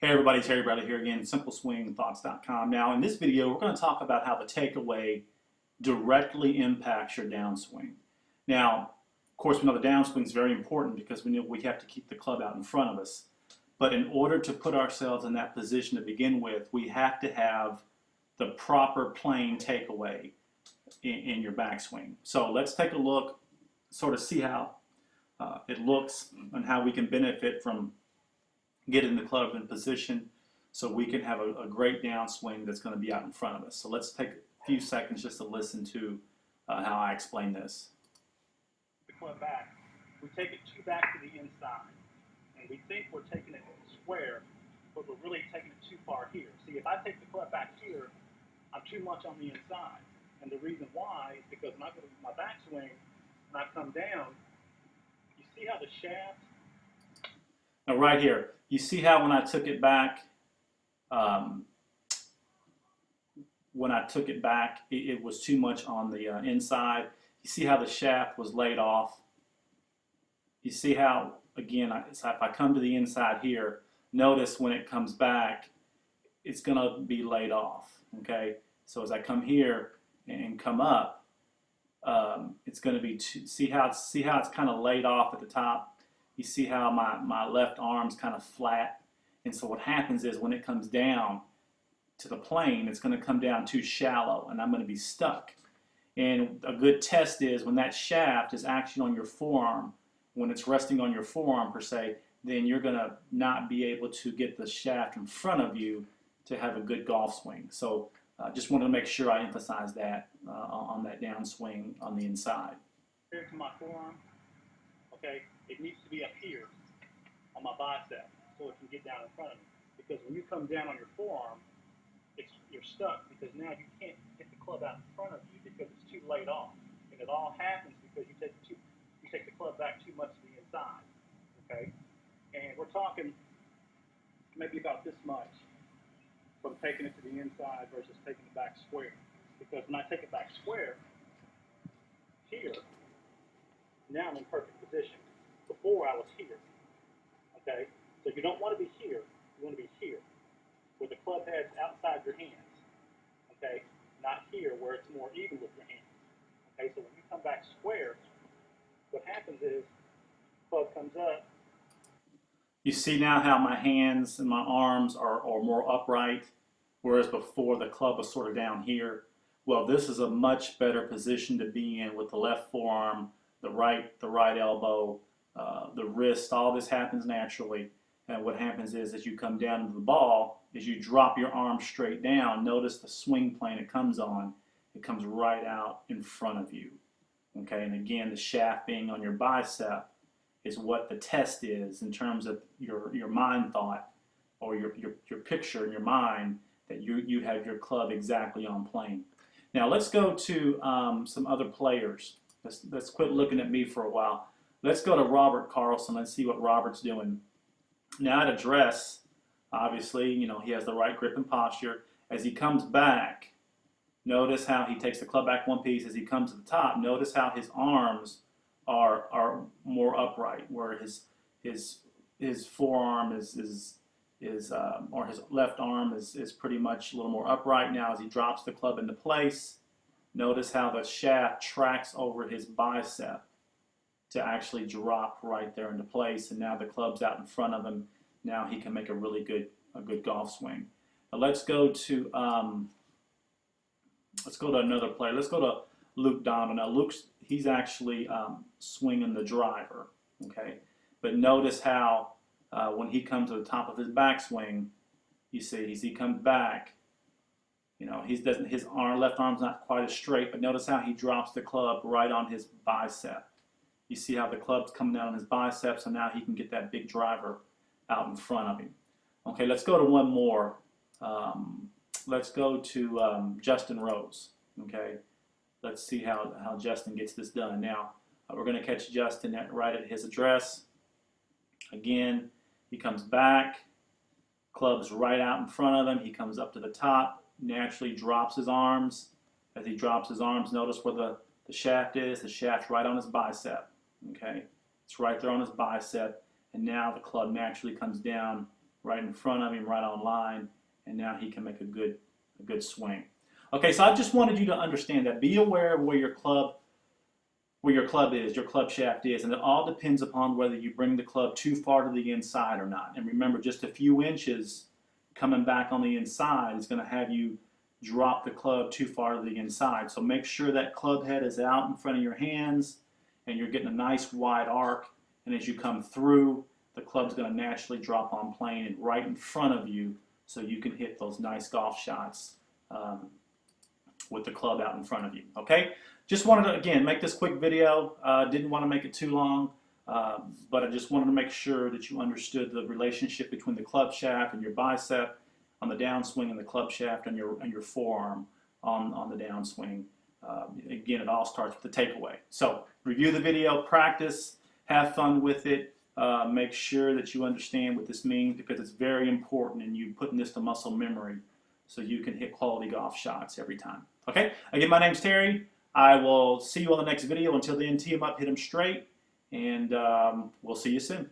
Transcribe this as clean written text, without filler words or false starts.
Hey everybody, Terry Bradley here again, simpleswingthoughts.com. Now in this video, we're going to talk about how the takeaway directly impacts your downswing. Now, of course, we know the downswing is very important because we know we have to keep the club out in front of us. But in order to put ourselves in that position to begin with, we have to have the proper plane takeaway in your backswing. So let's take a look, sort of see how it looks and how we can benefit from getting the club in position so we can have a great downswing that's going to be out in front of us. So let's take a few seconds just to listen to how I explain this. The club back, we take it too back to the inside, and we think we're taking it square, but we're really taking it too far here. See, if I take the club back here, I'm too much on the inside, and the reason why is because when I go to my backswing, when I come down, you see how the shaft. Now right here, you see how when I took it back, it was too much on the inside. You see how the shaft was laid off. You see how, again, so if I come to the inside here, notice when it comes back, it's going to be laid off. Okay, so as I come here and come up, it's going to be see how it's kind of laid off at the top. You see how my left arm's kind of flat, and so what happens is when it comes down to the plane, it's going to come down too shallow, and I'm going to be stuck. And a good test is when that shaft is actually on your forearm, when it's resting on your forearm per se, then you're going to not be able to get the shaft in front of you to have a good golf swing. So just wanted to make sure I emphasize that on that downswing on the inside. Here to my forearm, okay, it needs to be up here on my bicep so it can get down in front of me. Because when you come down on your forearm, you're stuck because now you can't get the club out in front of you because it's too laid off. And it all happens because you take the club back too much to the inside. Okay? And we're talking maybe about this much from taking it to the inside versus taking it back square. Because when I take it back square, here, now I'm in perfect position. Before I was here. Okay? So you don't want to be here, you want to be here. Where the club head's outside your hands. Okay? Not here where it's more even with your hands. Okay, so when you come back square, what happens is club comes up. You see now how my hands and my arms are more upright, whereas before the club was sort of down here. Well, this is a much better position to be in with the left forearm, the right elbow, the wrist. All this happens naturally. And what happens is as you come down into the ball, as you drop your arm straight down, notice the swing plane it comes on. It comes right out in front of you. Okay, and again, the shaft being on your bicep is what the test is in terms of your mind thought or your picture in your mind that you have your club exactly on plane. Now let's go to some other players. Let's quit looking at me for a while. Let's go to Robert Carlson. Let's see what Robert's doing. Now at address, obviously, you know, he has the right grip and posture. As he comes back, notice how he takes the club back one piece. As he comes to the top, notice how his arms are more upright, where his forearm or his left arm is pretty much a little more upright. Now as he drops the club into place, notice how the shaft tracks over his bicep to actually drop right there into place, and now the club's out in front of him. Now he can make a really good golf swing. Now let's go to another player. Let's go to Luke Donald. Now he's actually swinging the driver, okay? But notice how when he comes to the top of his backswing, you see as he comes back, you know, his left arm's not quite as straight, but notice how he drops the club right on his bicep. You see how the club's coming down on his biceps, so now he can get that big driver out in front of him. Okay, let's go to one more. Let's go to Justin Rose. Okay, let's see how Justin gets this done. Now, we're going to catch Justin right at his address. Again, he comes back, club's right out in front of him. He comes up to the top, naturally drops his arms. As he drops his arms, notice where the shaft is. The shaft's right on his bicep. Okay, it's right there on his bicep, and now the club naturally comes down right in front of him, right on line, and now he can make a good swing. Okay, so I just wanted you to understand that. Be aware of where your club is, your club shaft is, and it all depends upon whether you bring the club too far to the inside or not. And remember, just a few inches coming back on the inside is going to have you drop the club too far to the inside. So make sure that club head is out in front of your hands and you're getting a nice wide arc. And as you come through, the club's going to naturally drop on plane and right in front of you so you can hit those nice golf shots with the club out in front of you. Okay? Just wanted to, again, make this quick video. Didn't want to make it too long, but I just wanted to make sure that you understood the relationship between the club shaft and your bicep on the downswing and the club shaft and your forearm on the downswing. Again, it all starts with the takeaway. So review the video, practice, have fun with it. Make sure that you understand what this means because it's very important in you putting this to muscle memory so you can hit quality golf shots every time. Okay? Again, my name's Terry. I will see you on the next video. Until then, tee them up, hit them straight, and we'll see you soon.